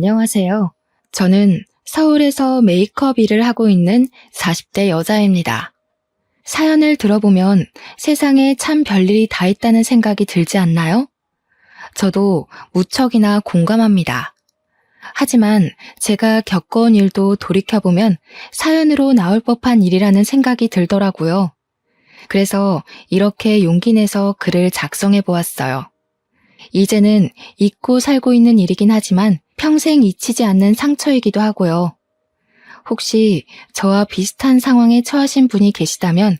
안녕하세요. 저는 서울에서 메이크업 일을 하고 있는 40대 여자입니다. 사연을 들어보면 세상에 참 별일이 다 있다는 생각이 들지 않나요? 저도 무척이나 공감합니다. 하지만 제가 겪어온 일도 돌이켜보면 사연으로 나올 법한 일이라는 생각이 들더라고요. 그래서 이렇게 용기 내서 글을 작성해 보았어요. 이제는 잊고 살고 있는 일이긴 하지만 평생 잊히지 않는 상처이기도 하고요. 혹시 저와 비슷한 상황에 처하신 분이 계시다면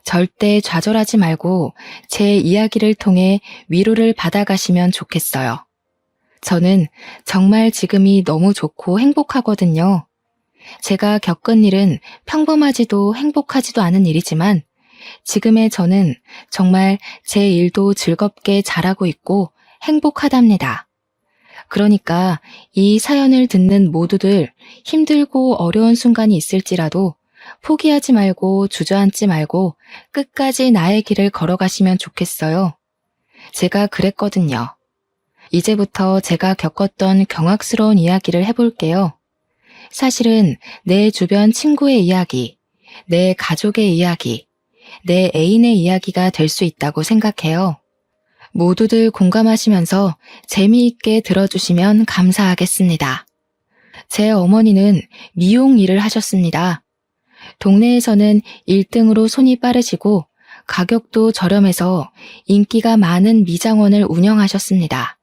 절대 좌절하지 말고 제 이야기를 통해 위로를 받아가시면 좋겠어요. 저는 정말 지금이 너무 좋고 행복하거든요. 제가 겪은 일은 평범하지도 행복하지도 않은 일이지만 지금의 저는 정말 제 일도 즐겁게 잘하고 있고 행복하답니다. 그러니까 이 사연을 듣는 모두들 힘들고 어려운 순간이 있을지라도 포기하지 말고 주저앉지 말고 끝까지 나의 길을 걸어가시면 좋겠어요. 제가 그랬거든요. 이제부터 제가 겪었던 경악스러운 이야기를 해볼게요. 사실은 내 주변 친구의 이야기, 내 가족의 이야기, 내 애인의 이야기가 될 수 있다고 생각해요. 모두들 공감하시면서 재미있게 들어주시면 감사하겠습니다. 제 어머니는 미용 일을 하셨습니다. 동네에서는 1등으로 손이 빠르시고 가격도 저렴해서 인기가 많은 미장원을 운영하셨습니다.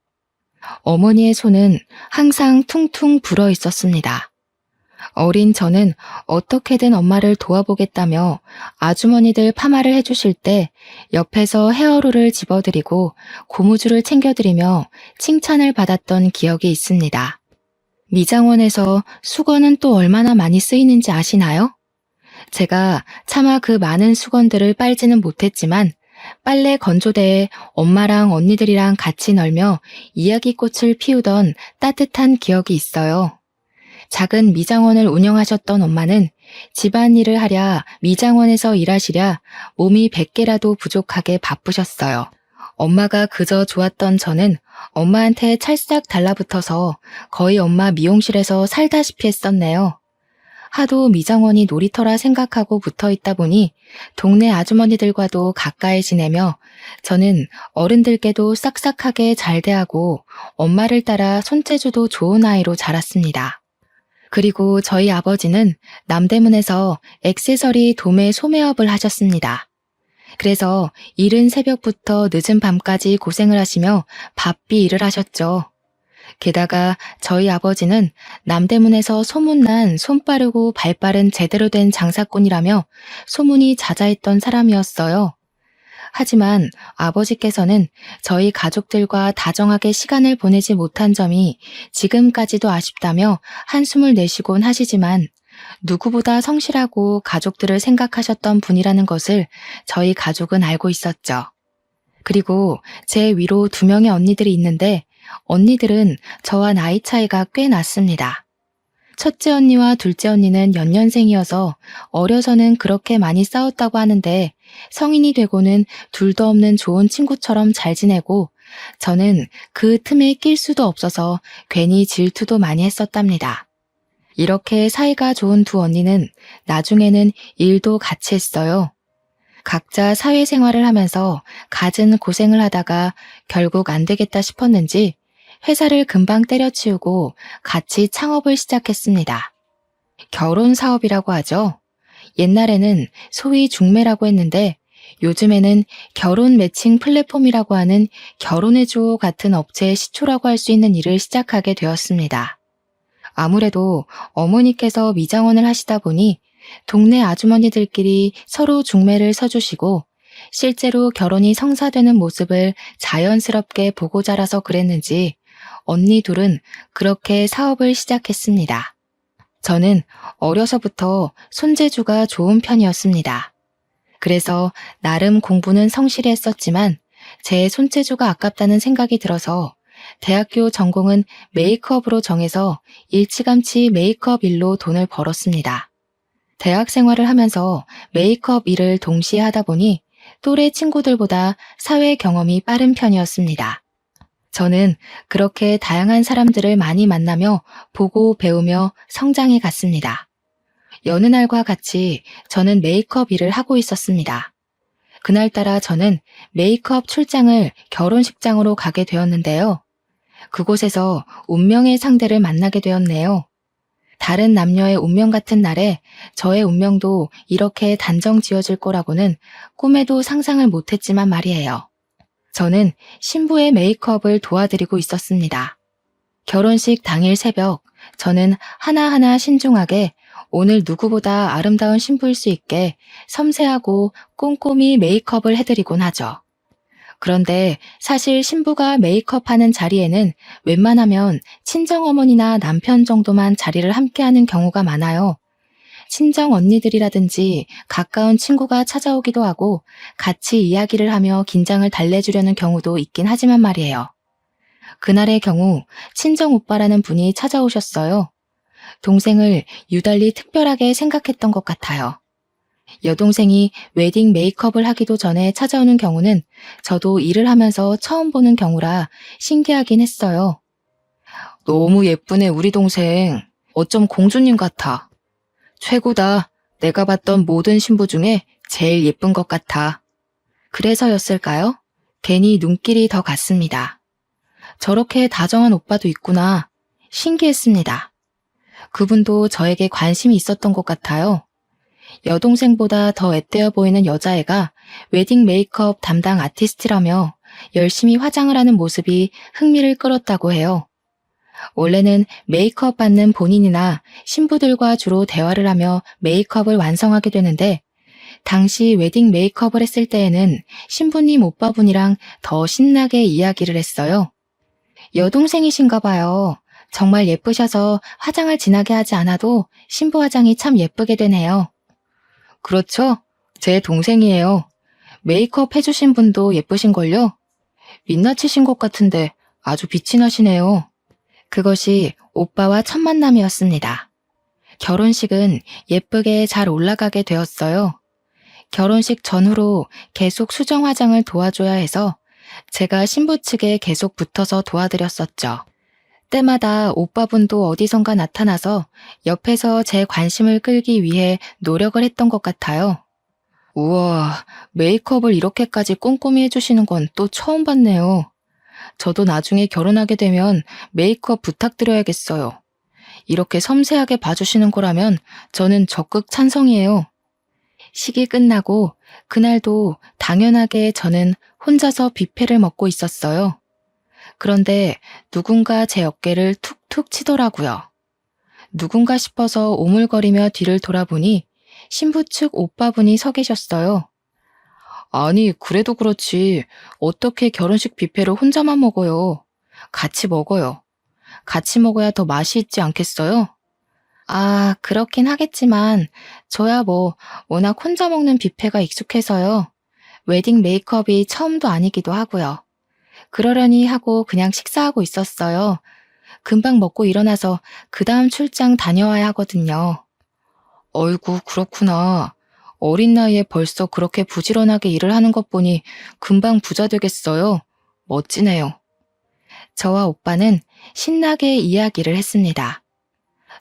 어머니의 손은 항상 퉁퉁 불어 있었습니다. 어린 저는 어떻게든 엄마를 도와보겠다며 아주머니들 파마를 해주실 때 옆에서 헤어롤을 집어드리고 고무줄을 챙겨드리며 칭찬을 받았던 기억이 있습니다. 미장원에서 수건은 또 얼마나 많이 쓰이는지 아시나요? 제가 차마 그 많은 수건들을 빨지는 못했지만 빨래 건조대에 엄마랑 언니들이랑 같이 널며 이야기꽃을 피우던 따뜻한 기억이 있어요. 작은 미장원을 운영하셨던 엄마는 집안일을 하랴 미장원에서 일하시랴 몸이 100개라도 부족하게 바쁘셨어요. 엄마가 그저 좋았던 저는 엄마한테 찰싹 달라붙어서 거의 엄마 미용실에서 살다시피 했었네요. 하도 미장원이 놀이터라 생각하고 붙어 있다 보니 동네 아주머니들과도 가까이 지내며 저는 어른들께도 싹싹하게 잘 대하고 엄마를 따라 손재주도 좋은 아이로 자랐습니다. 그리고 저희 아버지는 남대문에서 액세서리 도매 소매업을 하셨습니다. 그래서 이른 새벽부터 늦은 밤까지 고생을 하시며 바삐 일을 하셨죠. 게다가 저희 아버지는 남대문에서 소문난 손 빠르고 발 빠른 제대로 된 장사꾼이라며 소문이 자자했던 사람이었어요. 하지만 아버지께서는 저희 가족들과 다정하게 시간을 보내지 못한 점이 지금까지도 아쉽다며 한숨을 내쉬곤 하시지만 누구보다 성실하고 가족들을 생각하셨던 분이라는 것을 저희 가족은 알고 있었죠. 그리고 제 위로 2명의 언니들이 있는데 언니들은 저와 나이 차이가 꽤 났습니다. 첫째 언니와 둘째 언니는 연년생이어서 어려서는 그렇게 많이 싸웠다고 하는데 성인이 되고는 둘도 없는 좋은 친구처럼 잘 지내고 저는 그 틈에 낄 수도 없어서 괜히 질투도 많이 했었답니다. 이렇게 사이가 좋은 2 언니는 나중에는 일도 같이 했어요. 각자 사회생활을 하면서 갖은 고생을 하다가 결국 안 되겠다 싶었는지 회사를 금방 때려치우고 같이 창업을 시작했습니다. 결혼 사업이라고 하죠. 옛날에는 소위 중매라고 했는데 요즘에는 결혼 매칭 플랫폼이라고 하는 결혼해줘 같은 업체의 시초라고 할 수 있는 일을 시작하게 되었습니다. 아무래도 어머니께서 미장원을 하시다 보니 동네 아주머니들끼리 서로 중매를 서주시고 실제로 결혼이 성사되는 모습을 자연스럽게 보고 자라서 그랬는지 언니 둘은 그렇게 사업을 시작했습니다. 저는 어려서부터 손재주가 좋은 편이었습니다. 그래서 나름 공부는 성실히 했었지만 제 손재주가 아깝다는 생각이 들어서 대학교 전공은 메이크업으로 정해서 일찌감치 메이크업 일로 돈을 벌었습니다. 대학 생활을 하면서 메이크업 일을 동시에 하다 보니 또래 친구들보다 사회 경험이 빠른 편이었습니다. 저는 그렇게 다양한 사람들을 많이 만나며 보고 배우며 성장해 갔습니다. 여느 날과 같이 저는 메이크업 일을 하고 있었습니다. 그날따라 저는 메이크업 출장을 결혼식장으로 가게 되었는데요. 그곳에서 운명의 상대를 만나게 되었네요. 다른 남녀의 운명 같은 날에 저의 운명도 이렇게 단정 지어질 거라고는 꿈에도 상상을 못했지만 말이에요. 저는 신부의 메이크업을 도와드리고 있었습니다. 결혼식 당일 새벽, 저는 하나하나 신중하게 오늘 누구보다 아름다운 신부일 수 있게 섬세하고 꼼꼼히 메이크업을 해드리곤 하죠. 그런데 사실 신부가 메이크업하는 자리에는 웬만하면 친정어머니나 남편 정도만 자리를 함께하는 경우가 많아요. 친정 언니들이라든지 가까운 친구가 찾아오기도 하고 같이 이야기를 하며 긴장을 달래주려는 경우도 있긴 하지만 말이에요. 그날의 경우 친정 오빠라는 분이 찾아오셨어요. 동생을 유달리 특별하게 생각했던 것 같아요. 여동생이 웨딩 메이크업을 하기도 전에 찾아오는 경우는 저도 일을 하면서 처음 보는 경우라 신기하긴 했어요. 너무 예쁘네, 우리 동생. 어쩜 공주님 같아. 최고다. 내가 봤던 모든 신부 중에 제일 예쁜 것 같아. 그래서였을까요? 괜히 눈길이 더 갔습니다. 저렇게 다정한 오빠도 있구나. 신기했습니다. 그분도 저에게 관심이 있었던 것 같아요. 여동생보다 더 앳되어 보이는 여자애가 웨딩 메이크업 담당 아티스트라며 열심히 화장을 하는 모습이 흥미를 끌었다고 해요. 원래는 메이크업 받는 본인이나 신부들과 주로 대화를 하며 메이크업을 완성하게 되는데 당시 웨딩 메이크업을 했을 때에는 신부님 오빠분이랑 더 신나게 이야기를 했어요. 여동생이신가 봐요. 정말 예쁘셔서 화장을 진하게 하지 않아도 신부 화장이 참 예쁘게 되네요. 그렇죠? 제 동생이에요. 메이크업 해주신 분도 예쁘신걸요? 민낯이신 것 같은데 아주 빛이 나시네요. 그것이 오빠와 첫 만남이었습니다. 결혼식은 예쁘게 잘 올라가게 되었어요. 결혼식 전후로 계속 수정 화장을 도와줘야 해서 제가 신부 측에 계속 붙어서 도와드렸었죠. 때마다 오빠분도 어디선가 나타나서 옆에서 제 관심을 끌기 위해 노력을 했던 것 같아요. 우와, 메이크업을 이렇게까지 꼼꼼히 해주시는 건 또 처음 봤네요. 저도 나중에 결혼하게 되면 메이크업 부탁드려야겠어요. 이렇게 섬세하게 봐주시는 거라면 저는 적극 찬성이에요. 식이 끝나고 그날도 당연하게 저는 혼자서 뷔페를 먹고 있었어요. 그런데 누군가 제 어깨를 툭툭 치더라고요. 누군가 싶어서 오물거리며 뒤를 돌아보니 신부 측 오빠분이 서 계셨어요. 아니, 그래도 그렇지. 어떻게 결혼식 뷔페를 혼자만 먹어요? 같이 먹어요. 같이 먹어야 더 맛이 있지 않겠어요? 아, 그렇긴 하겠지만 저야 뭐 워낙 혼자 먹는 뷔페가 익숙해서요. 웨딩 메이크업이 처음도 아니기도 하고요. 그러려니 하고 그냥 식사하고 있었어요. 금방 먹고 일어나서 그 다음 출장 다녀와야 하거든요. 어이구, 그렇구나. 어린 나이에 벌써 그렇게 부지런하게 일을 하는 것 보니 금방 부자 되겠어요. 멋지네요. 저와 오빠는 신나게 이야기를 했습니다.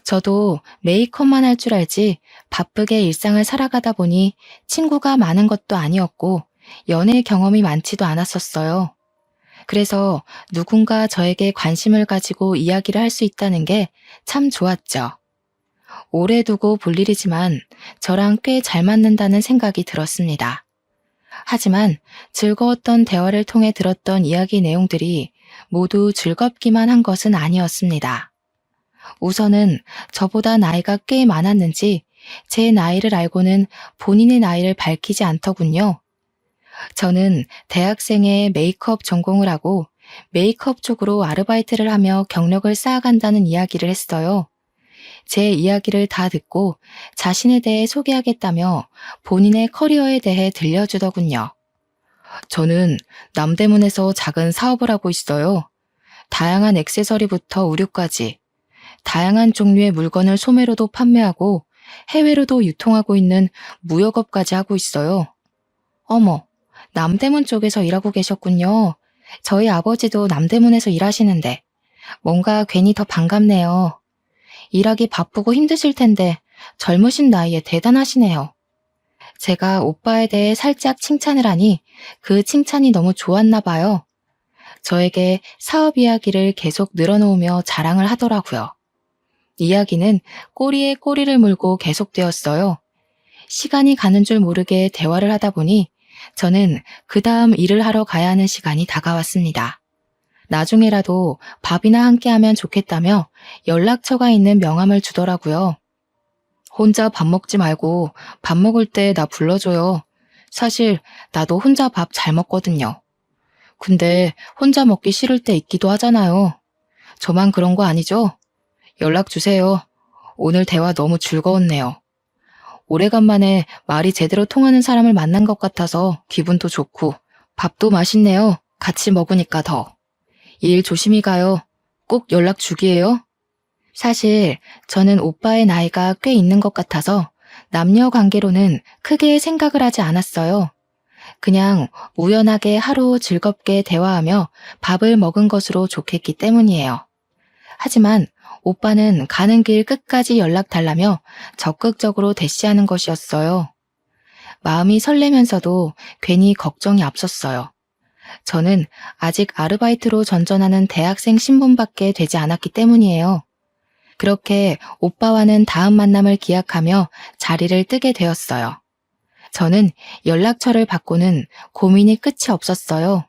저도 메이크업만 할 줄 알지 바쁘게 일상을 살아가다 보니 친구가 많은 것도 아니었고 연애 경험이 많지도 않았었어요. 그래서 누군가 저에게 관심을 가지고 이야기를 할 수 있다는 게 참 좋았죠. 오래 두고 볼 일이지만 저랑 꽤 잘 맞는다는 생각이 들었습니다. 하지만 즐거웠던 대화를 통해 들었던 이야기 내용들이 모두 즐겁기만 한 것은 아니었습니다. 우선은 저보다 나이가 꽤 많았는지 제 나이를 알고는 본인의 나이를 밝히지 않더군요. 저는 대학생의 메이크업 전공을 하고 메이크업 쪽으로 아르바이트를 하며 경력을 쌓아간다는 이야기를 했어요. 제 이야기를 다 듣고 자신에 대해 소개하겠다며 본인의 커리어에 대해 들려주더군요. 저는 남대문에서 작은 사업을 하고 있어요. 다양한 액세서리부터 의류까지 다양한 종류의 물건을 소매로도 판매하고 해외로도 유통하고 있는 무역업까지 하고 있어요. 어머, 남대문 쪽에서 일하고 계셨군요. 저희 아버지도 남대문에서 일하시는데 뭔가 괜히 더 반갑네요. 일하기 바쁘고 힘드실 텐데 젊으신 나이에 대단하시네요. 제가 오빠에 대해 살짝 칭찬을 하니 그 칭찬이 너무 좋았나 봐요. 저에게 사업 이야기를 계속 늘어놓으며 자랑을 하더라고요. 이야기는 꼬리에 꼬리를 물고 계속되었어요. 시간이 가는 줄 모르게 대화를 하다 보니 저는 그 다음 일을 하러 가야 하는 시간이 다가왔습니다. 나중에라도 밥이나 함께 하면 좋겠다며 연락처가 있는 명함을 주더라고요. 혼자 밥 먹지 말고 밥 먹을 때 나 불러줘요. 사실 나도 혼자 밥 잘 먹거든요. 근데 혼자 먹기 싫을 때 있기도 하잖아요. 저만 그런 거 아니죠? 연락 주세요. 오늘 대화 너무 즐거웠네요. 오래간만에 말이 제대로 통하는 사람을 만난 것 같아서 기분도 좋고 밥도 맛있네요. 같이 먹으니까 더. 일 조심히 가요. 꼭 연락 주기예요. 사실 저는 오빠의 나이가 꽤 있는 것 같아서 남녀 관계로는 크게 생각을 하지 않았어요. 그냥 우연하게 하루 즐겁게 대화하며 밥을 먹은 것으로 좋겠기 때문이에요. 하지만 오빠는 가는 길 끝까지 연락 달라며 적극적으로 대시하는 것이었어요. 마음이 설레면서도 괜히 걱정이 앞섰어요. 저는 아직 아르바이트로 전전하는 대학생 신분밖에 되지 않았기 때문이에요. 그렇게 오빠와는 다음 만남을 기약하며 자리를 뜨게 되었어요. 저는 연락처를 받고는 고민이 끝이 없었어요.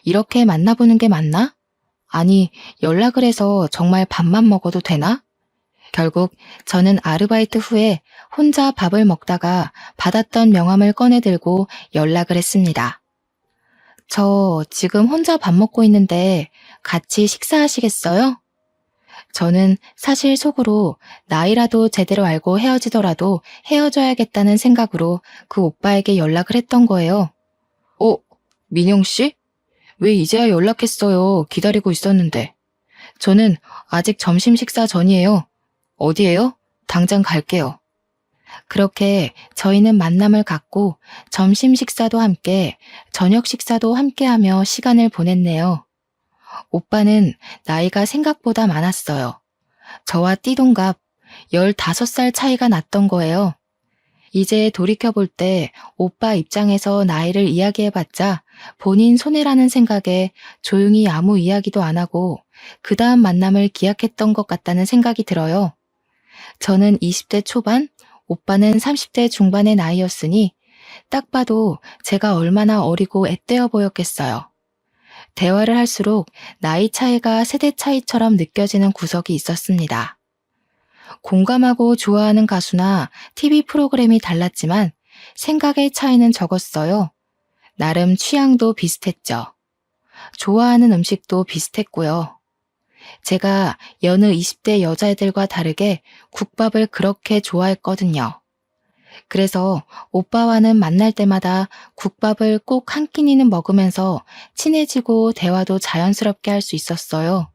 이렇게 만나보는 게 맞나? 아니, 연락을 해서 정말 밥만 먹어도 되나? 결국 저는 아르바이트 후에 혼자 밥을 먹다가 받았던 명함을 꺼내 들고 연락을 했습니다. 저 지금 혼자 밥 먹고 있는데 같이 식사하시겠어요? 저는 사실 속으로 나이라도 제대로 알고 헤어지더라도 헤어져야겠다는 생각으로 그 오빠에게 연락을 했던 거예요. 민영 씨? 왜 이제야 연락했어요? 기다리고 있었는데. 저는 아직 점심 식사 전이에요. 어디에요? 당장 갈게요. 그렇게 저희는 만남을 갖고 점심 식사도 함께, 저녁 식사도 함께 하며 시간을 보냈네요. 오빠는 나이가 생각보다 많았어요. 저와 띠동갑 15살 차이가 났던 거예요. 이제 돌이켜볼 때 오빠 입장에서 나이를 이야기해봤자 본인 손해라는 생각에 조용히 아무 이야기도 안 하고 그 다음 만남을 기약했던 것 같다는 생각이 들어요. 저는 20대 초반, 오빠는 30대 중반의 나이였으니 딱 봐도 제가 얼마나 어리고 앳되어 보였겠어요. 대화를 할수록 나이 차이가 세대 차이처럼 느껴지는 구석이 있었습니다. 공감하고 좋아하는 가수나 TV 프로그램이 달랐지만 생각의 차이는 적었어요. 나름 취향도 비슷했죠. 좋아하는 음식도 비슷했고요. 제가 여느 20대 여자애들과 다르게 국밥을 그렇게 좋아했거든요. 그래서 오빠와는 만날 때마다 국밥을 꼭 한 끼니는 먹으면서 친해지고 대화도 자연스럽게 할 수 있었어요.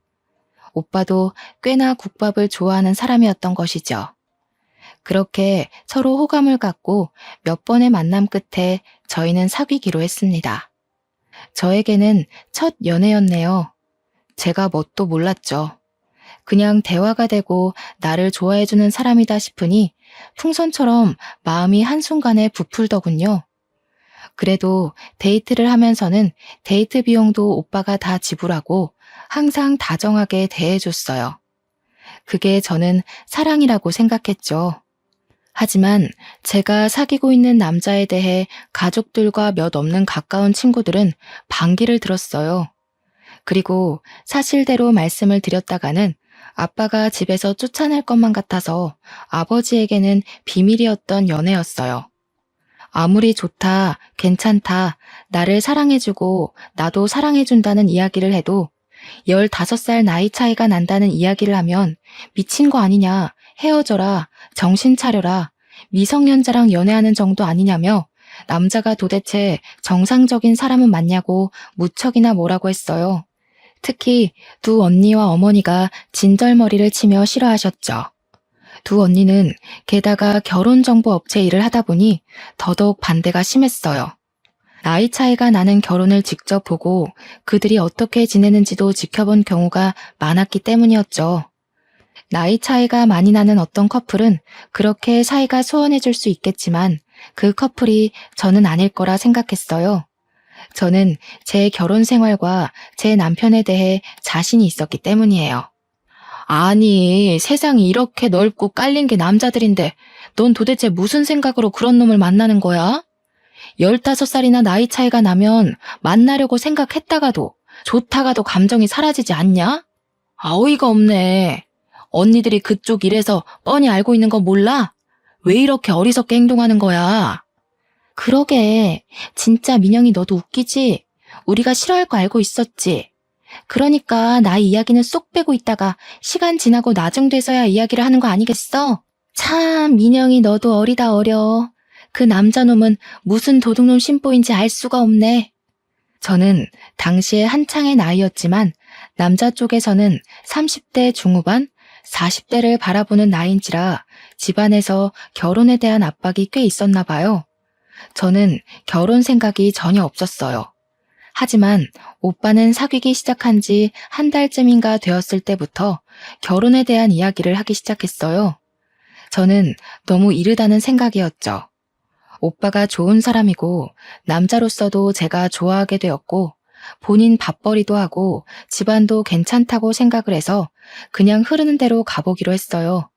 오빠도 꽤나 국밥을 좋아하는 사람이었던 것이죠. 그렇게 서로 호감을 갖고 몇 번의 만남 끝에 저희는 사귀기로 했습니다. 저에게는 첫 연애였네요. 제가 뭣도 몰랐죠. 그냥 대화가 되고 나를 좋아해주는 사람이다 싶으니 풍선처럼 마음이 한순간에 부풀더군요. 그래도 데이트를 하면서는 데이트 비용도 오빠가 다 지불하고 항상 다정하게 대해줬어요. 그게 저는 사랑이라고 생각했죠. 하지만 제가 사귀고 있는 남자에 대해 가족들과 몇 없는 가까운 친구들은 반기를 들었어요. 그리고 사실대로 말씀을 드렸다가는 아빠가 집에서 쫓아낼 것만 같아서 아버지에게는 비밀이었던 연애였어요. 아무리 좋다, 괜찮다, 나를 사랑해주고 나도 사랑해준다는 이야기를 해도 15살 나이 차이가 난다는 이야기를 하면 미친 거 아니냐, 헤어져라, 정신 차려라, 미성년자랑 연애하는 정도 아니냐며 남자가 도대체 정상적인 사람은 맞냐고 무척이나 뭐라고 했어요. 특히 두 언니와 어머니가 진절머리를 치며 싫어하셨죠. 두 언니는 게다가 결혼정보 업체 일을 하다 보니 더더욱 반대가 심했어요. 나이 차이가 나는 결혼을 직접 보고 그들이 어떻게 지내는지도 지켜본 경우가 많았기 때문이었죠. 나이 차이가 많이 나는 어떤 커플은 그렇게 사이가 소원해질 수 있겠지만 그 커플이 저는 아닐 거라 생각했어요. 저는 제 결혼 생활과 제 남편에 대해 자신이 있었기 때문이에요. 아니, 세상이 이렇게 넓고 깔린 게 남자들인데 넌 도대체 무슨 생각으로 그런 놈을 만나는 거야? 15살이나 나이 차이가 나면 만나려고 생각했다가도 좋다가도 감정이 사라지지 않냐? 아, 어이가 없네. 언니들이 그쪽 일에서 뻔히 알고 있는 거 몰라? 왜 이렇게 어리석게 행동하는 거야? 그러게, 진짜 민영이 너도 웃기지? 우리가 싫어할 거 알고 있었지? 그러니까 나이 이야기는 쏙 빼고 있다가 시간 지나고 나중 돼서야 이야기를 하는 거 아니겠어? 참, 민영이 너도 어리다 어려. 그 남자놈은 무슨 도둑놈 심보인지 알 수가 없네. 저는 당시에 한창의 나이였지만 남자 쪽에서는 30대 중후반, 40대를 바라보는 나이인지라 집안에서 결혼에 대한 압박이 꽤 있었나 봐요. 저는 결혼 생각이 전혀 없었어요. 하지만 오빠는 사귀기 시작한 지 한 달쯤인가 되었을 때부터 결혼에 대한 이야기를 하기 시작했어요. 저는 너무 이르다는 생각이었죠. 오빠가 좋은 사람이고 남자로서도 제가 좋아하게 되었고 본인 밥벌이도 하고 집안도 괜찮다고 생각을 해서 그냥 흐르는 대로 가보기로 했어요.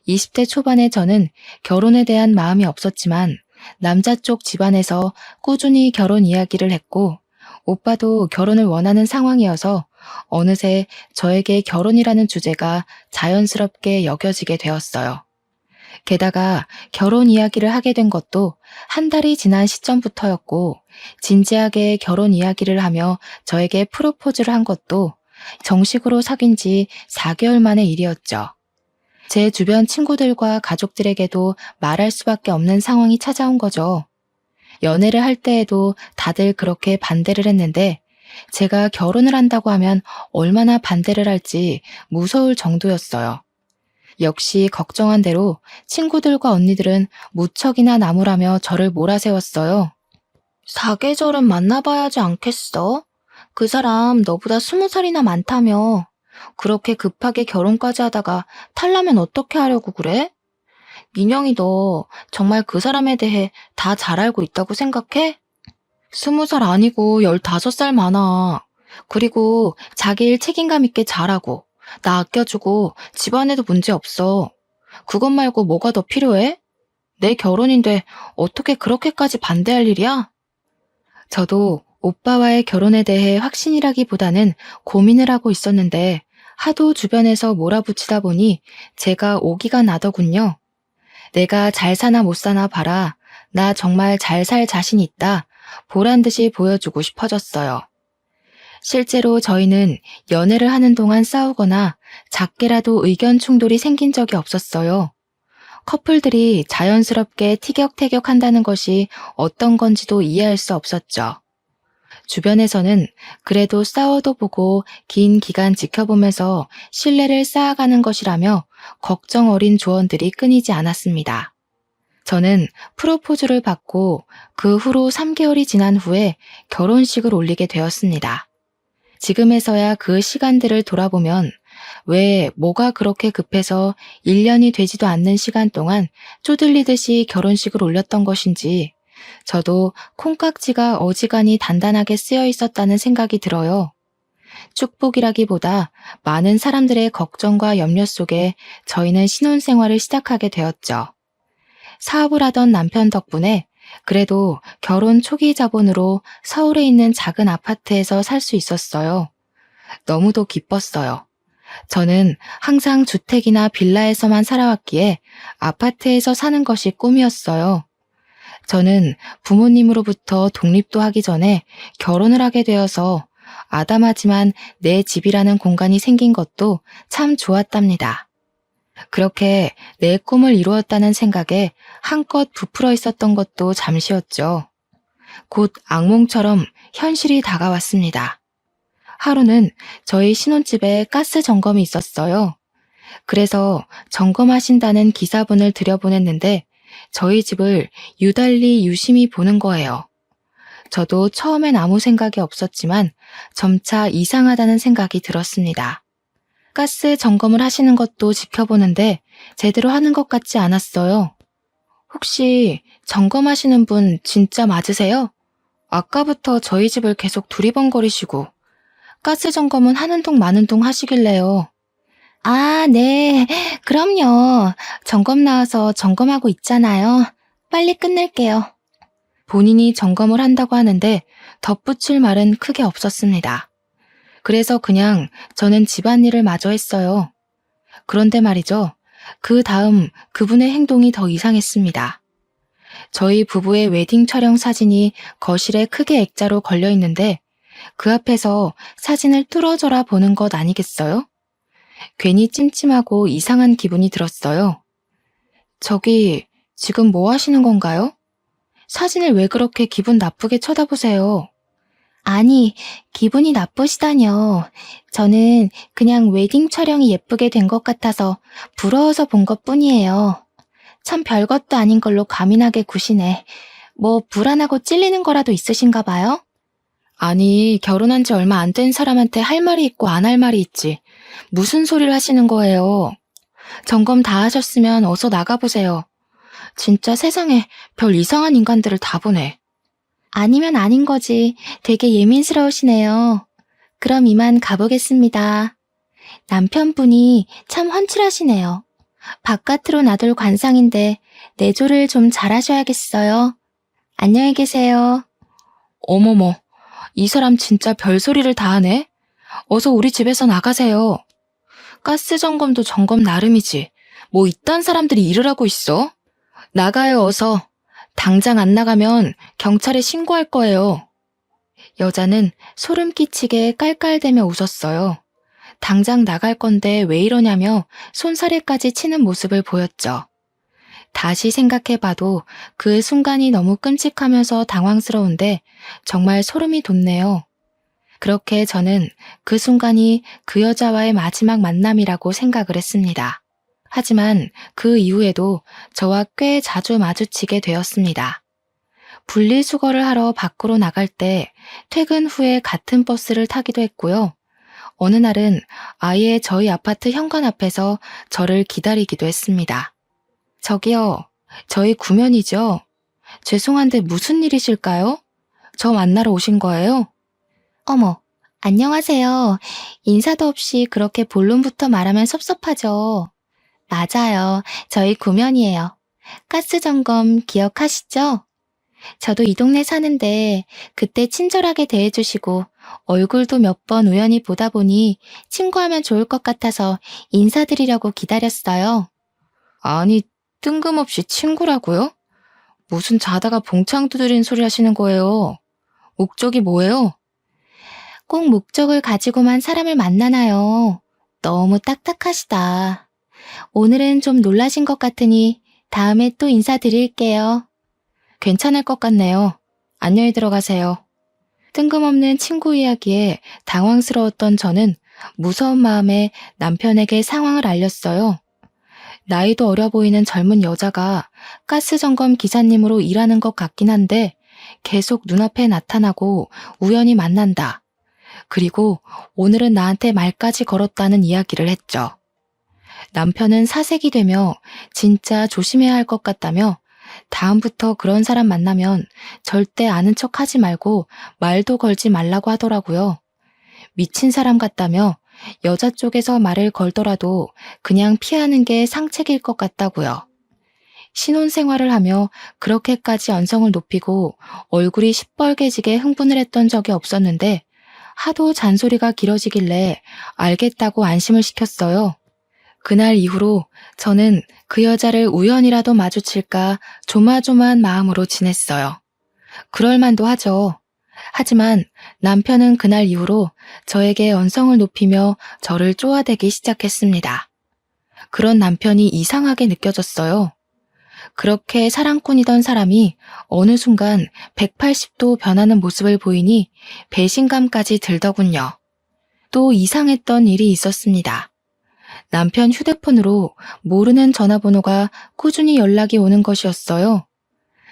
20대 초반에 저는 결혼에 대한 마음이 없었지만 남자 쪽 집안에서 꾸준히 결혼 이야기를 했고 오빠도 결혼을 원하는 상황이어서 어느새 저에게 결혼이라는 주제가 자연스럽게 여겨지게 되었어요. 게다가 결혼 이야기를 하게 된 것도 한 달이 지난 시점부터였고 진지하게 결혼 이야기를 하며 저에게 프로포즈를 한 것도 정식으로 사귄 지 4개월 만의 일이었죠. 제 주변 친구들과 가족들에게도 말할 수밖에 없는 상황이 찾아온 거죠. 연애를 할 때에도 다들 그렇게 반대를 했는데 제가 결혼을 한다고 하면 얼마나 반대를 할지 무서울 정도였어요. 역시 걱정한 대로 친구들과 언니들은 무척이나 나무라며 저를 몰아세웠어요. 사계절은 만나봐야지 않겠어? 그 사람 너보다 20살이나 많다며. 그렇게 급하게 결혼까지 하다가 탈라면 어떻게 하려고 그래? 민영이 너 정말 그 사람에 대해 다 잘 알고 있다고 생각해? 20살 아니고 15살 많아. 그리고 자기 일 책임감 있게 잘하고 나 아껴주고 집안에도 문제 없어. 그것 말고 뭐가 더 필요해? 내 결혼인데 어떻게 그렇게까지 반대할 일이야? 저도 오빠와의 결혼에 대해 확신이라기보다는 고민을 하고 있었는데 하도 주변에서 몰아붙이다 보니 제가 오기가 나더군요. 내가 잘 사나 못 사나 봐라. 나 정말 잘 살 자신 있다. 보란 듯이 보여주고 싶어졌어요. 실제로 저희는 연애를 하는 동안 싸우거나 작게라도 의견 충돌이 생긴 적이 없었어요. 커플들이 자연스럽게 티격태격한다는 것이 어떤 건지도 이해할 수 없었죠. 주변에서는 그래도 싸워도 보고 긴 기간 지켜보면서 신뢰를 쌓아가는 것이라며 걱정 어린 조언들이 끊이지 않았습니다. 저는 프로포즈를 받고 그 후로 3개월이 지난 후에 결혼식을 올리게 되었습니다. 지금에서야 그 시간들을 돌아보면 왜 뭐가 그렇게 급해서 1년이 되지도 않는 시간 동안 쪼들리듯이 결혼식을 올렸던 것인지 저도 콩깍지가 어지간히 단단하게 쓰여 있었다는 생각이 들어요. 축복이라기보다 많은 사람들의 걱정과 염려 속에 저희는 신혼생활을 시작하게 되었죠. 사업을 하던 남편 덕분에 그래도 결혼 초기 자본으로 서울에 있는 작은 아파트에서 살 수 있었어요. 너무도 기뻤어요. 저는 항상 주택이나 빌라에서만 살아왔기에 아파트에서 사는 것이 꿈이었어요. 저는 부모님으로부터 독립도 하기 전에 결혼을 하게 되어서 아담하지만 내 집이라는 공간이 생긴 것도 참 좋았답니다. 그렇게 내 꿈을 이루었다는 생각에 한껏 부풀어 있었던 것도 잠시였죠. 곧 악몽처럼 현실이 다가왔습니다. 하루는 저희 신혼집에 가스 점검이 있었어요. 그래서 점검하신다는 기사분을 들여보냈는데 저희 집을 유달리 유심히 보는 거예요. 저도 처음엔 아무 생각이 없었지만 점차 이상하다는 생각이 들었습니다. 가스 점검을 하시는 것도 지켜보는데 제대로 하는 것 같지 않았어요. 혹시 점검하시는 분 진짜 맞으세요? 아까부터 저희 집을 계속 두리번거리시고 가스 점검은 하는 동 마는 동 하시길래요. 아, 네. 그럼요. 점검 나와서 점검하고 있잖아요. 빨리 끝낼게요. 본인이 점검을 한다고 하는데 덧붙일 말은 크게 없었습니다. 그래서 그냥 저는 집안일을 마저 했어요. 그런데 말이죠. 그 다음 그분의 행동이 더 이상했습니다. 저희 부부의 웨딩 촬영 사진이 거실에 크게 액자로 걸려 있는데 그 앞에서 사진을 뚫어져라 보는 것 아니겠어요? 괜히 찜찜하고 이상한 기분이 들었어요. 저기, 지금 뭐 하시는 건가요? 사진을 왜 그렇게 기분 나쁘게 쳐다보세요? 아니, 기분이 나쁘시다뇨. 저는 그냥 웨딩 촬영이 예쁘게 된 것 같아서 부러워서 본 것뿐이에요. 참 별것도 아닌 걸로 과민하게 구시네. 뭐 불안하고 찔리는 거라도 있으신가 봐요? 아니, 결혼한 지 얼마 안 된 사람한테 할 말이 있고 안 할 말이 있지. 무슨 소리를 하시는 거예요? 점검 다 하셨으면 어서 나가보세요. 진짜 세상에 별 이상한 인간들을 다 보네. 아니면 아닌 거지. 되게 예민스러우시네요. 그럼 이만 가보겠습니다. 남편분이 참 훤칠하시네요. 바깥으로 나돌 관상인데 내조를 좀 잘하셔야겠어요. 안녕히 계세요. 어머머, 이 사람 진짜 별소리를 다 하네. 어서 우리 집에서 나가세요. 가스 점검도 점검 나름이지. 뭐 이딴 사람들이 일을 하고 있어? 나가요, 어서. 당장 안 나가면 경찰에 신고할 거예요. 여자는 소름 끼치게 깔깔대며 웃었어요. 당장 나갈 건데 왜 이러냐며 손사래까지 치는 모습을 보였죠. 다시 생각해봐도 그 순간이 너무 끔찍하면서 당황스러운데 정말 소름이 돋네요. 그렇게 저는 그 순간이 그 여자와의 마지막 만남이라고 생각을 했습니다. 하지만 그 이후에도 저와 꽤 자주 마주치게 되었습니다. 분리수거를 하러 밖으로 나갈 때 퇴근 후에 같은 버스를 타기도 했고요. 어느 날은 아예 저희 아파트 현관 앞에서 저를 기다리기도 했습니다. 저기요, 저희 구면이죠? 죄송한데 무슨 일이실까요? 저 만나러 오신 거예요? 어머, 안녕하세요. 인사도 없이 그렇게 본론부터 말하면 섭섭하죠. 맞아요. 저희 구면이에요. 가스 점검 기억하시죠? 저도 이 동네 사는데 그때 친절하게 대해주시고 얼굴도 몇 번 우연히 보다 보니 친구하면 좋을 것 같아서 인사드리려고 기다렸어요. 아니, 뜬금없이 친구라고요? 무슨 자다가 봉창 두드린 소리 하시는 거예요? 목적이 뭐예요? 꼭 목적을 가지고만 사람을 만나나요? 너무 딱딱하시다. 오늘은 좀 놀라신 것 같으니 다음에 또 인사드릴게요. 괜찮을 것 같네요. 안녕히 들어가세요. 뜬금없는 친구 이야기에 당황스러웠던 저는 무서운 마음에 남편에게 상황을 알렸어요. 나이도 어려 보이는 젊은 여자가 가스 점검 기사님으로 일하는 것 같긴 한데 계속 눈앞에 나타나고 우연히 만난다. 그리고 오늘은 나한테 말까지 걸었다는 이야기를 했죠. 남편은 사색이 되며 진짜 조심해야 할 것 같다며 다음부터 그런 사람 만나면 절대 아는 척 하지 말고 말도 걸지 말라고 하더라고요. 미친 사람 같다며 여자 쪽에서 말을 걸더라도 그냥 피하는 게 상책일 것 같다고요. 신혼생활을 하며 그렇게까지 언성을 높이고 얼굴이 시뻘개지게 흥분을 했던 적이 없었는데 하도 잔소리가 길어지길래 알겠다고 안심을 시켰어요. 그날 이후로 저는 그 여자를 우연이라도 마주칠까 조마조마한 마음으로 지냈어요. 그럴만도 하죠. 하지만 남편은 그날 이후로 저에게 언성을 높이며 저를 쪼아대기 시작했습니다. 그런 남편이 이상하게 느껴졌어요. 그렇게 사랑꾼이던 사람이 어느 순간 180도 변하는 모습을 보이니 배신감까지 들더군요. 또 이상했던 일이 있었습니다. 남편 휴대폰으로 모르는 전화번호가 꾸준히 연락이 오는 것이었어요.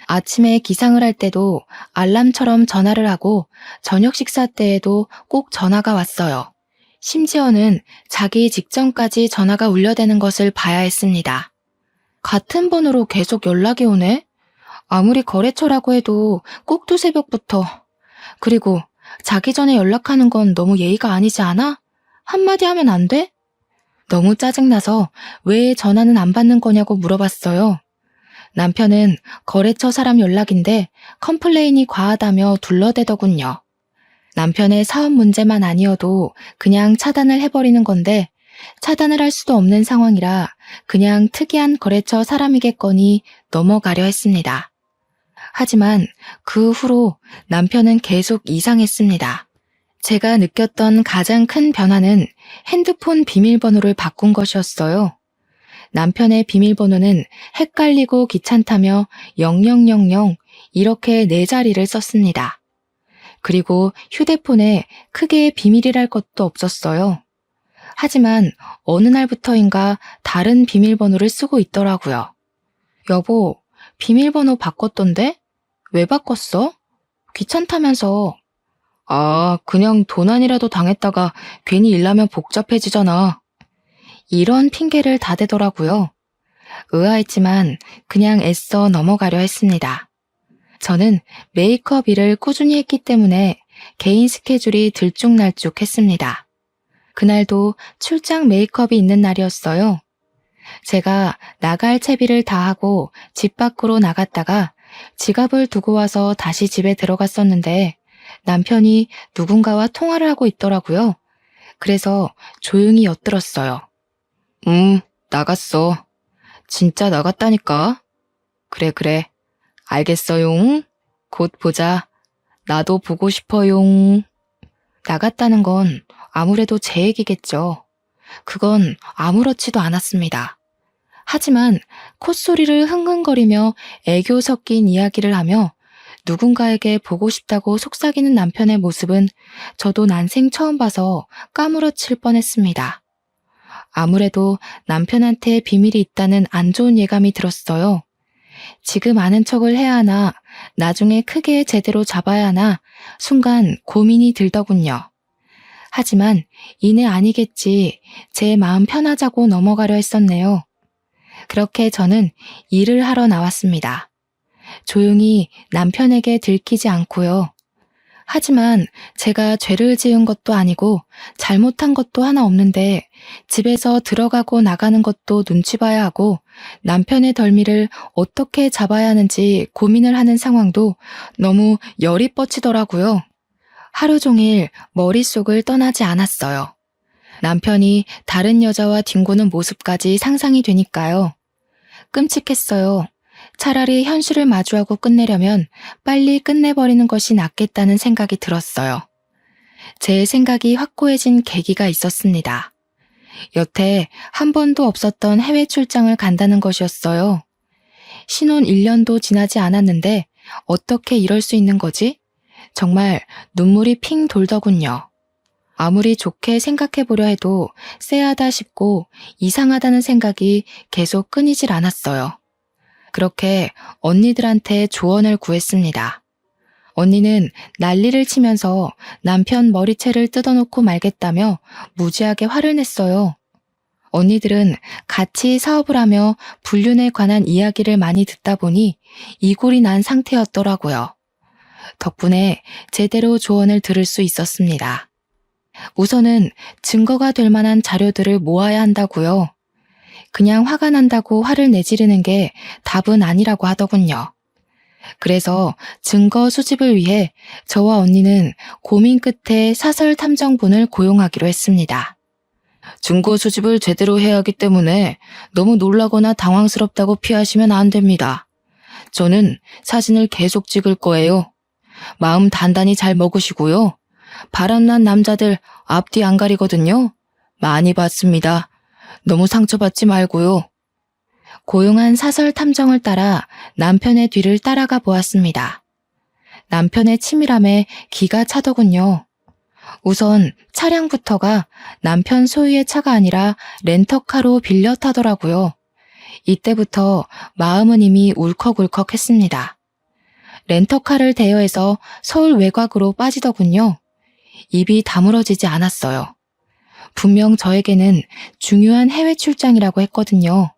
아침에 기상을 할 때도 알람처럼 전화를 하고 저녁 식사 때에도 꼭 전화가 왔어요. 심지어는 자기 직전까지 전화가 울려대는 것을 봐야 했습니다. 같은 번호로 계속 연락이 오네? 아무리 거래처라고 해도 꼭 두새벽부터. 그리고 자기 전에 연락하는 건 너무 예의가 아니지 않아? 한마디 하면 안 돼? 너무 짜증나서 왜 전화는 안 받는 거냐고 물어봤어요. 남편은 거래처 사람 연락인데 컴플레인이 과하다며 둘러대더군요. 남편의 사업 문제만 아니어도 그냥 차단을 해버리는 건데 차단을 할 수도 없는 상황이라 그냥 특이한 거래처 사람이겠거니 넘어가려 했습니다. 하지만 그 후로 남편은 계속 이상했습니다. 제가 느꼈던 가장 큰 변화는 핸드폰 비밀번호를 바꾼 것이었어요. 남편의 비밀번호는 헷갈리고 귀찮다며 0000 이렇게 4자리를 썼습니다. 그리고 휴대폰에 크게 비밀이랄 것도 없었어요. 하지만 어느 날부터인가 다른 비밀번호를 쓰고 있더라고요. 여보, 비밀번호 바꿨던데? 왜 바꿨어? 귀찮다면서. 아, 그냥 도난이라도 당했다가 괜히 일나면 복잡해지잖아. 이런 핑계를 다 대더라고요. 의아했지만 그냥 애써 넘어가려 했습니다. 저는 메이크업 일을 꾸준히 했기 때문에 개인 스케줄이 들쭉날쭉했습니다. 그날도 출장 메이크업이 있는 날이었어요. 제가 나갈 채비를 다 하고 집 밖으로 나갔다가 지갑을 두고 와서 다시 집에 들어갔었는데 남편이 누군가와 통화를 하고 있더라고요. 그래서 조용히 엿들었어요. 나갔어. 진짜 나갔다니까. 그래. 알겠어용. 곧 보자. 나도 보고 싶어용. 나갔다는 건 아무래도 제 얘기겠죠. 그건 아무렇지도 않았습니다. 하지만 콧소리를 흥흥거리며 애교 섞인 이야기를 하며 누군가에게 보고 싶다고 속삭이는 남편의 모습은 저도 난생 처음 봐서 까무러칠 뻔했습니다. 아무래도 남편한테 비밀이 있다는 안 좋은 예감이 들었어요. 지금 아는 척을 해야 하나, 나중에 크게 제대로 잡아야 하나, 순간 고민이 들더군요. 하지만 이내 아니겠지, 제 마음 편하자고 넘어가려 했었네요. 그렇게 저는 일을 하러 나왔습니다. 조용히 남편에게 들키지 않고요. 하지만 제가 죄를 지은 것도 아니고 잘못한 것도 하나 없는데 집에서 들어가고 나가는 것도 눈치 봐야 하고 남편의 덜미를 어떻게 잡아야 하는지 고민을 하는 상황도 너무 열이 뻗치더라고요. 하루 종일 머릿속을 떠나지 않았어요. 남편이 다른 여자와 뒹구는 모습까지 상상이 되니까요. 끔찍했어요. 차라리 현실을 마주하고 끝내려면 빨리 끝내버리는 것이 낫겠다는 생각이 들었어요. 제 생각이 확고해진 계기가 있었습니다. 여태 한 번도 없었던 해외 출장을 간다는 것이었어요. 신혼 1년도 지나지 않았는데 어떻게 이럴 수 있는 거지? 정말 눈물이 핑 돌더군요. 아무리 좋게 생각해보려 해도 쎄하다 싶고 이상하다는 생각이 계속 끊이질 않았어요. 그렇게 언니들한테 조언을 구했습니다. 언니는 난리를 치면서 남편 머리채를 뜯어놓고 말겠다며 무지하게 화를 냈어요. 언니들은 같이 사업을 하며 불륜에 관한 이야기를 많이 듣다 보니 이골이 난 상태였더라고요. 덕분에 제대로 조언을 들을 수 있었습니다. 우선은 증거가 될 만한 자료들을 모아야 한다고요. 그냥 화가 난다고 화를 내지르는 게 답은 아니라고 하더군요. 그래서 증거 수집을 위해 저와 언니는 고민 끝에 사설 탐정분을 고용하기로 했습니다. 증거 수집을 제대로 해야 하기 때문에 너무 놀라거나 당황스럽다고 피하시면 안 됩니다. 저는 사진을 계속 찍을 거예요. 마음 단단히 잘 먹으시고요. 바람난 남자들 앞뒤 안 가리거든요. 많이 봤습니다. 너무 상처받지 말고요. 고용한 사설 탐정을 따라 남편의 뒤를 따라가 보았습니다. 남편의 치밀함에 기가 차더군요. 우선 차량부터가 남편 소유의 차가 아니라 렌터카로 빌려 타더라고요. 이때부터 마음은 이미 울컥울컥했습니다. 렌터카를 대여해서 서울 외곽으로 빠지더군요. 입이 다물어지지 않았어요. 분명 저에게는 중요한 해외 출장이라고 했거든요.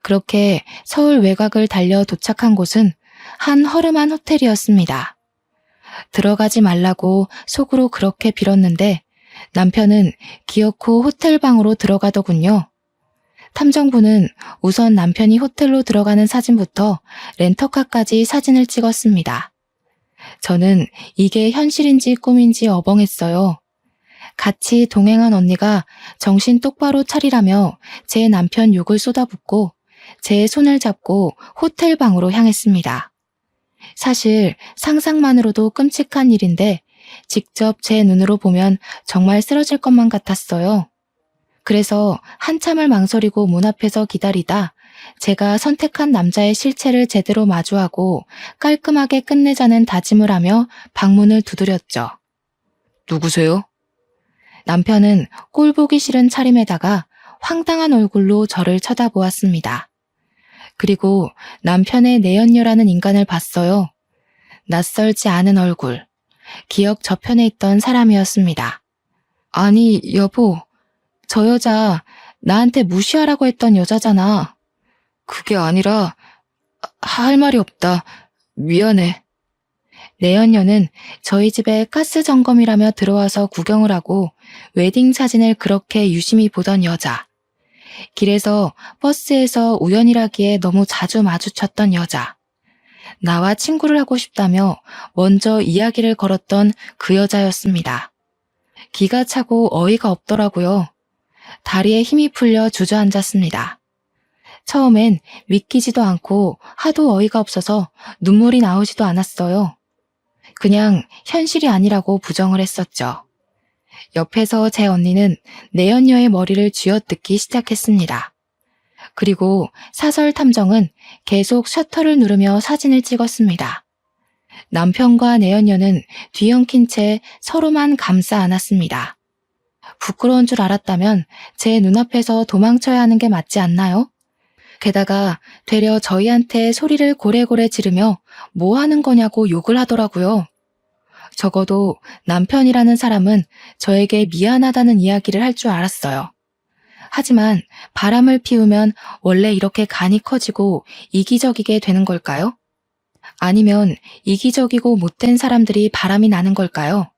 그렇게 서울 외곽을 달려 도착한 곳은 한 허름한 호텔이었습니다. 들어가지 말라고 속으로 그렇게 빌었는데 남편은 기어코 호텔 방으로 들어가더군요. 탐정부는 우선 남편이 호텔로 들어가는 사진부터 렌터카까지 사진을 찍었습니다. 저는 이게 현실인지 꿈인지 어벙했어요. 같이 동행한 언니가 정신 똑바로 차리라며 제 남편 욕을 쏟아붓고 제 손을 잡고 호텔 방으로 향했습니다. 사실 상상만으로도 끔찍한 일인데 직접 제 눈으로 보면 정말 쓰러질 것만 같았어요. 그래서 한참을 망설이고 문 앞에서 기다리다 제가 선택한 남자의 실체를 제대로 마주하고 깔끔하게 끝내자는 다짐을 하며 방문을 두드렸죠. 누구세요? 남편은 꼴보기 싫은 차림에다가 황당한 얼굴로 저를 쳐다보았습니다. 그리고 남편의 내연녀라는 인간을 봤어요. 낯설지 않은 얼굴, 기억 저편에 있던 사람이었습니다. 아니, 여보, 저 여자 나한테 무시하라고 했던 여자잖아. 그게 아니라 할 말이 없다. 미안해. 내연녀는 저희 집에 가스 점검이라며 들어와서 구경을 하고 웨딩 사진을 그렇게 유심히 보던 여자. 길에서 버스에서 우연이라기에 너무 자주 마주쳤던 여자. 나와 친구를 하고 싶다며 먼저 이야기를 걸었던 그 여자였습니다. 기가 차고 어이가 없더라고요. 다리에 힘이 풀려 주저앉았습니다. 처음엔 믿기지도 않고 하도 어이가 없어서 눈물이 나오지도 않았어요. 그냥 현실이 아니라고 부정을 했었죠. 옆에서 제 언니는 내연녀의 머리를 쥐어뜯기 시작했습니다. 그리고 사설 탐정은 계속 셔터를 누르며 사진을 찍었습니다. 남편과 내연녀는 뒤엉킨 채 서로만 감싸 안았습니다. 부끄러운 줄 알았다면 제 눈앞에서 도망쳐야 하는 게 맞지 않나요? 게다가 되려 저희한테 소리를 고래고래 지르며 뭐 하는 거냐고 욕을 하더라고요. 적어도 남편이라는 사람은 저에게 미안하다는 이야기를 할 줄 알았어요. 하지만 바람을 피우면 원래 이렇게 간이 커지고 이기적이게 되는 걸까요? 아니면 이기적이고 못된 사람들이 바람이 나는 걸까요?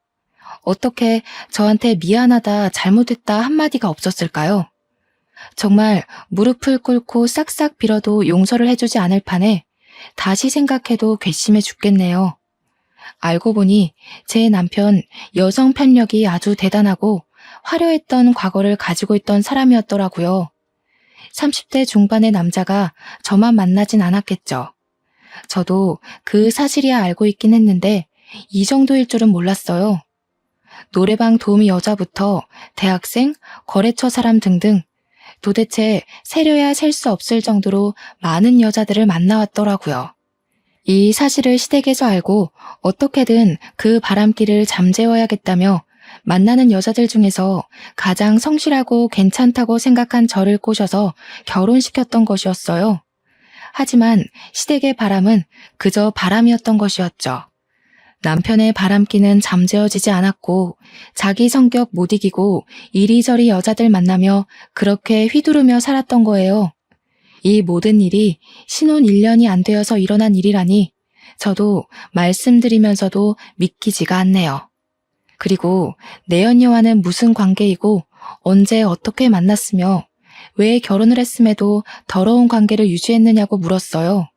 어떻게 저한테 미안하다, 잘못했다 한마디가 없었을까요? 정말 무릎을 꿇고 싹싹 빌어도 용서를 해주지 않을 판에 다시 생각해도 괘씸해 죽겠네요. 알고 보니 제 남편 여성 편력이 아주 대단하고 화려했던 과거를 가지고 있던 사람이었더라고요. 30대 중반의 남자가 저만 만나진 않았겠죠. 저도 그 사실이야 알고 있긴 했는데 이 정도일 줄은 몰랐어요. 노래방 도우미 여자부터 대학생, 거래처 사람 등등 도대체 세려야 셀 수 없을 정도로 많은 여자들을 만나왔더라고요. 이 사실을 시댁에서 알고 어떻게든 그 바람길을 잠재워야겠다며 만나는 여자들 중에서 가장 성실하고 괜찮다고 생각한 저를 꼬셔서 결혼시켰던 것이었어요. 하지만 시댁의 바람은 그저 바람이었던 것이었죠. 남편의 바람기는 잠재워지지 않았고 자기 성격 못 이기고 이리저리 여자들 만나며 그렇게 휘두르며 살았던 거예요. 이 모든 일이 신혼 1년이 안 되어서 일어난 일이라니 저도 말씀드리면서도 믿기지가 않네요. 그리고 내연녀와는 무슨 관계이고 언제 어떻게 만났으며 왜 결혼을 했음에도 더러운 관계를 유지했느냐고 물었어요.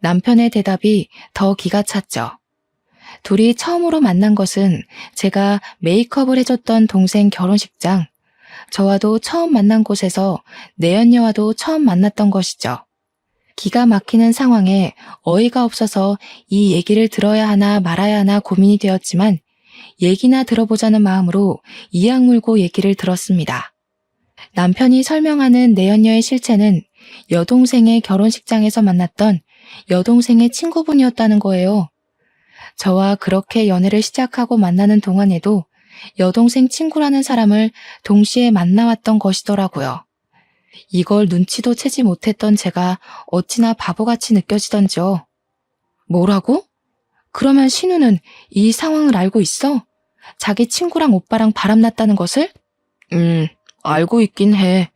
남편의 대답이 더 기가 찼죠. 둘이 처음으로 만난 것은 제가 메이크업을 해줬던 동생 결혼식장, 저와도 처음 만난 곳에서 내연녀와도 처음 만났던 것이죠. 기가 막히는 상황에 어이가 없어서 이 얘기를 들어야 하나 말아야 하나 고민이 되었지만 얘기나 들어보자는 마음으로 이악 물고 얘기를 들었습니다. 남편이 설명하는 내연녀의 실체는 여동생의 결혼식장에서 만났던 여동생의 친구분이었다는 거예요. 저와 그렇게 연애를 시작하고 만나는 동안에도 여동생 친구라는 사람을 동시에 만나왔던 것이더라고요. 이걸 눈치도 채지 못했던 제가 어찌나 바보같이 느껴지던지요. 뭐라고? 그러면 신우는 이 상황을 알고 있어? 자기 친구랑 오빠랑 바람났다는 것을? 알고 있긴 해.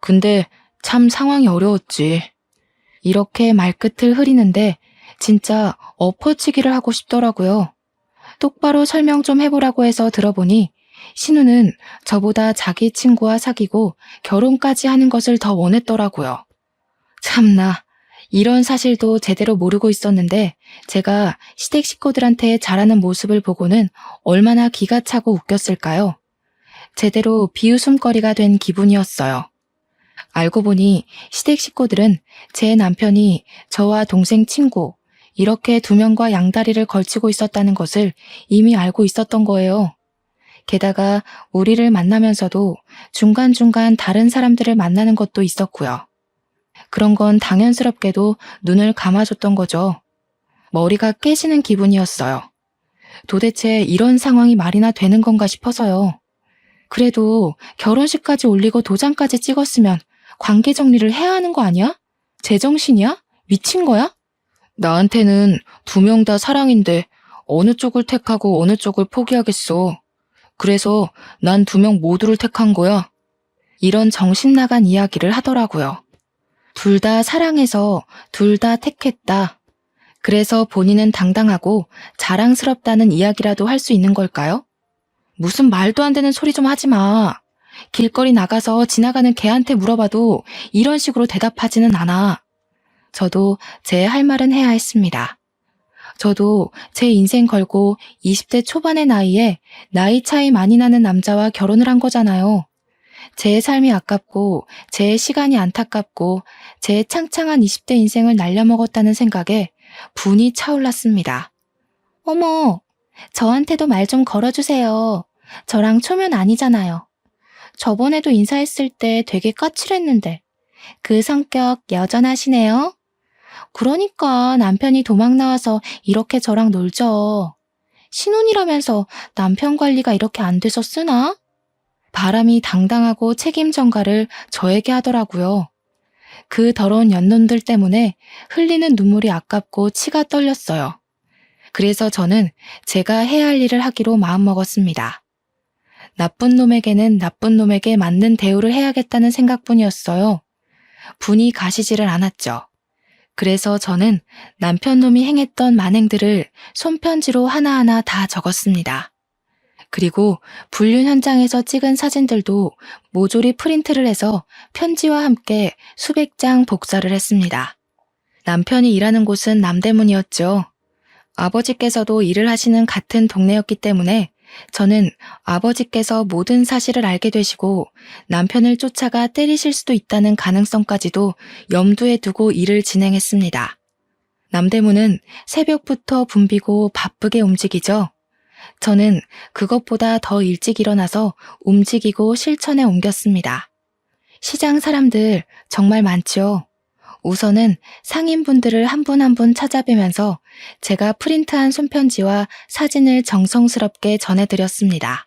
근데 참 상황이 어려웠지. 이렇게 말끝을 흐리는데 진짜 엎어치기를 하고 싶더라고요. 똑바로 설명 좀 해보라고 해서 들어보니 신우는 저보다 자기 친구와 사귀고 결혼까지 하는 것을 더 원했더라고요. 참나, 이런 사실도 제대로 모르고 있었는데 제가 시댁 식구들한테 잘하는 모습을 보고는 얼마나 기가 차고 웃겼을까요? 제대로 비웃음거리가 된 기분이었어요. 알고 보니 시댁 식구들은 제 남편이 저와 동생 친구, 이렇게 두 명과 양다리를 걸치고 있었다는 것을 이미 알고 있었던 거예요. 게다가 우리를 만나면서도 중간중간 다른 사람들을 만나는 것도 있었고요. 그런 건 당연스럽게도 눈을 감아줬던 거죠. 머리가 깨지는 기분이었어요. 도대체 이런 상황이 말이나 되는 건가 싶어서요. 그래도 결혼식까지 올리고 도장까지 찍었으면 관계 정리를 해야 하는 거 아니야? 제정신이야? 미친 거야? 나한테는 두 명 다 사랑인데 어느 쪽을 택하고 어느 쪽을 포기하겠어. 그래서 난 두 명 모두를 택한 거야. 이런 정신 나간 이야기를 하더라고요. 둘 다 사랑해서 둘 다 택했다. 그래서 본인은 당당하고 자랑스럽다는 이야기라도 할 수 있는 걸까요? 무슨 말도 안 되는 소리 좀 하지 마. 길거리 나가서 지나가는 개한테 물어봐도 이런 식으로 대답하지는 않아. 저도 제 할 말은 해야 했습니다. 저도 제 인생 걸고 20대 초반의 나이에 나이 차이 많이 나는 남자와 결혼을 한 거잖아요. 제 삶이 아깝고 제 시간이 안타깝고 제 창창한 20대 인생을 날려먹었다는 생각에 분이 차올랐습니다. 어머, 저한테도 말 좀 걸어주세요. 저랑 초면 아니잖아요. 저번에도 인사했을 때 되게 까칠했는데 그 성격 여전하시네요. 그러니까 남편이 도망 나와서 이렇게 저랑 놀죠. 신혼이라면서 남편 관리가 이렇게 안 돼서 쓰나? 바람이 당당하고 책임 전가를 저에게 하더라고요. 그 더러운 연놈들 때문에 흘리는 눈물이 아깝고 치가 떨렸어요. 그래서 저는 제가 해야 할 일을 하기로 마음먹었습니다. 나쁜 놈에게는 나쁜 놈에게 맞는 대우를 해야겠다는 생각뿐이었어요. 분이 가시지를 않았죠. 그래서 저는 남편 놈이 행했던 만행들을 손편지로 하나하나 다 적었습니다. 그리고 불륜 현장에서 찍은 사진들도 모조리 프린트를 해서 편지와 함께 수백 장 복사를 했습니다. 남편이 일하는 곳은 남대문이었죠. 아버지께서도 일을 하시는 같은 동네였기 때문에 저는 아버지께서 모든 사실을 알게 되시고 남편을 쫓아가 때리실 수도 있다는 가능성까지도 염두에 두고 일을 진행했습니다. 남대문은 새벽부터 붐비고 바쁘게 움직이죠. 저는 그것보다 더 일찍 일어나서 움직이고 실천에 옮겼습니다. 시장 사람들 정말 많죠. 우선은 상인분들을 한 분 한 분 찾아뵈면서 제가 프린트한 손편지와 사진을 정성스럽게 전해드렸습니다.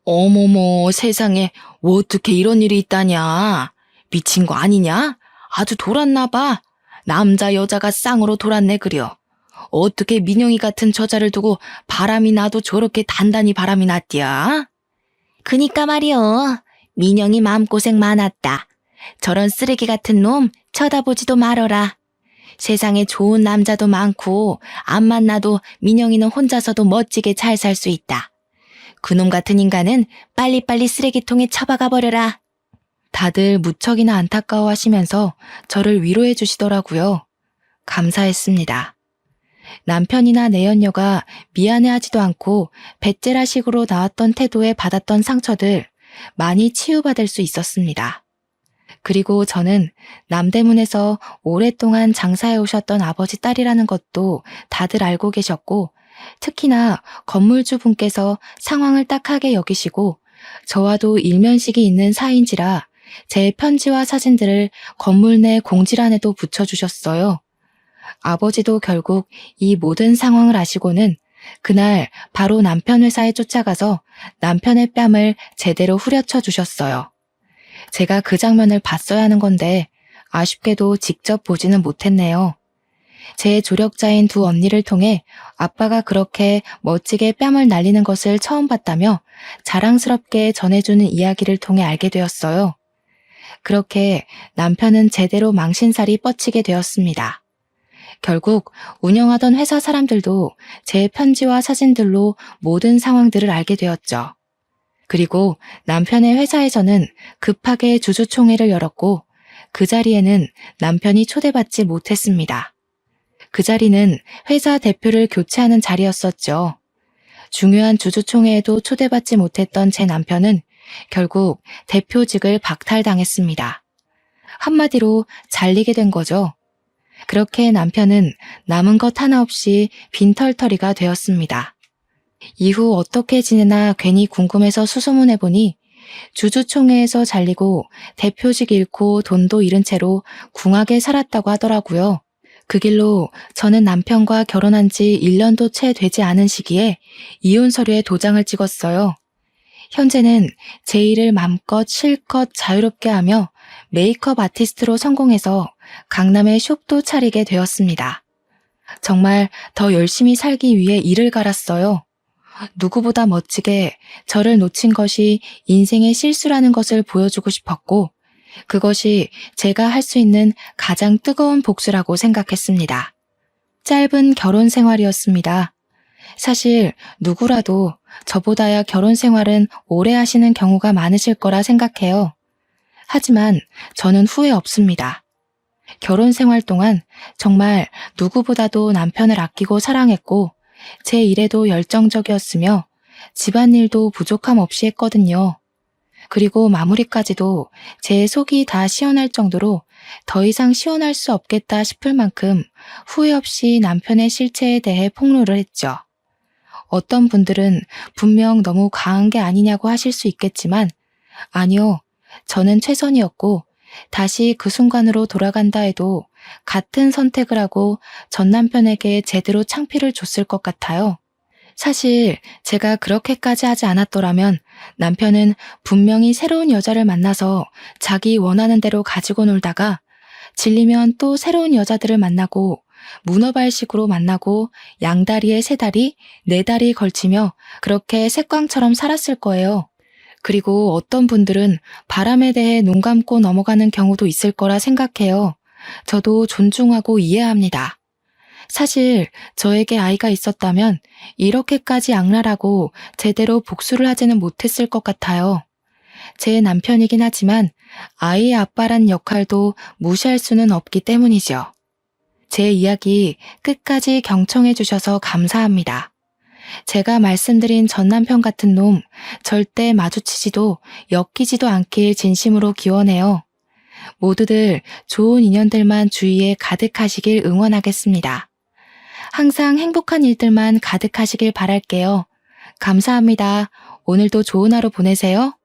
어머머, 세상에 어떻게 이런 일이 있다냐? 미친 거 아니냐? 아주 돌았나 봐. 남자 여자가 쌍으로 돌았네 그려. 어떻게 민영이 같은 저자를 두고 바람이 나도 저렇게 단단히 바람이 났디야? 그니까 말이여. 민영이 마음고생 많았다. 저런 쓰레기 같은 놈 쳐다보지도 말어라. 세상에 좋은 남자도 많고 안 만나도 민영이는 혼자서도 멋지게 잘 살 수 있다. 그놈 같은 인간은 빨리빨리 쓰레기통에 처박아 버려라. 다들 무척이나 안타까워하시면서 저를 위로해 주시더라고요. 감사했습니다. 남편이나 내연녀가 미안해하지도 않고 배째라식으로 나왔던 태도에 받았던 상처들 많이 치유받을 수 있었습니다. 그리고 저는 남대문에서 오랫동안 장사해 오셨던 아버지 딸이라는 것도 다들 알고 계셨고 특히나 건물주 분께서 상황을 딱하게 여기시고 저와도 일면식이 있는 사이인지라 제 편지와 사진들을 건물 내 공지란에도 붙여주셨어요. 아버지도 결국 이 모든 상황을 아시고는 그날 바로 남편 회사에 쫓아가서 남편의 뺨을 제대로 후려쳐 주셨어요. 제가 그 장면을 봤어야 하는 건데 아쉽게도 직접 보지는 못했네요. 제 조력자인 두 언니를 통해 아빠가 그렇게 멋지게 뺨을 날리는 것을 처음 봤다며 자랑스럽게 전해주는 이야기를 통해 알게 되었어요. 그렇게 남편은 제대로 망신살이 뻗치게 되었습니다. 결국 운영하던 회사 사람들도 제 편지와 사진들로 모든 상황들을 알게 되었죠. 그리고 남편의 회사에서는 급하게 주주총회를 열었고 그 자리에는 남편이 초대받지 못했습니다. 그 자리는 회사 대표를 교체하는 자리였었죠. 중요한 주주총회에도 초대받지 못했던 제 남편은 결국 대표직을 박탈당했습니다. 한마디로 잘리게 된 거죠. 그렇게 남편은 남은 것 하나 없이 빈털터리가 되었습니다. 이후 어떻게 지내나 괜히 궁금해서 수소문해보니 주주총회에서 잘리고 대표직 잃고 돈도 잃은 채로 궁하게 살았다고 하더라고요. 그 길로 저는 남편과 결혼한 지 1년도 채 되지 않은 시기에 이혼 서류에 도장을 찍었어요. 현재는 제 일을 맘껏 실컷 자유롭게 하며 메이크업 아티스트로 성공해서 강남에 숍도 차리게 되었습니다. 정말 더 열심히 살기 위해 이를 갈았어요. 누구보다 멋지게 저를 놓친 것이 인생의 실수라는 것을 보여주고 싶었고, 그것이 제가 할 수 있는 가장 뜨거운 복수라고 생각했습니다. 짧은 결혼 생활이었습니다. 사실 누구라도 저보다야 결혼 생활은 오래 하시는 경우가 많으실 거라 생각해요. 하지만 저는 후회 없습니다. 결혼 생활 동안 정말 누구보다도 남편을 아끼고 사랑했고 제 일에도 열정적이었으며 집안일도 부족함 없이 했거든요. 그리고 마무리까지도 제 속이 다 시원할 정도로 더 이상 시원할 수 없겠다 싶을 만큼 후회 없이 남편의 실체에 대해 폭로를 했죠. 어떤 분들은 분명 너무 과한 게 아니냐고 하실 수 있겠지만 아니요, 저는 최선이었고 다시 그 순간으로 돌아간다 해도 같은 선택을 하고 전 남편에게 제대로 창피를 줬을 것 같아요. 사실 제가 그렇게까지 하지 않았더라면 남편은 분명히 새로운 여자를 만나서 자기 원하는 대로 가지고 놀다가 질리면 또 새로운 여자들을 만나고 문어발식으로 만나고 양다리에 세 다리, 네 다리 걸치며 그렇게 색광처럼 살았을 거예요. 그리고 어떤 분들은 바람에 대해 눈 감고 넘어가는 경우도 있을 거라 생각해요. 저도 존중하고 이해합니다. 사실 저에게 아이가 있었다면 이렇게까지 악랄하고 제대로 복수를 하지는 못했을 것 같아요. 제 남편이긴 하지만 아이의 아빠란 역할도 무시할 수는 없기 때문이죠. 제 이야기 끝까지 경청해 주셔서 감사합니다. 제가 말씀드린 전 남편 같은 놈 절대 마주치지도 엮이지도 않길 진심으로 기원해요. 모두들 좋은 인연들만 주위에 가득하시길 응원하겠습니다. 항상 행복한 일들만 가득하시길 바랄게요. 감사합니다. 오늘도 좋은 하루 보내세요.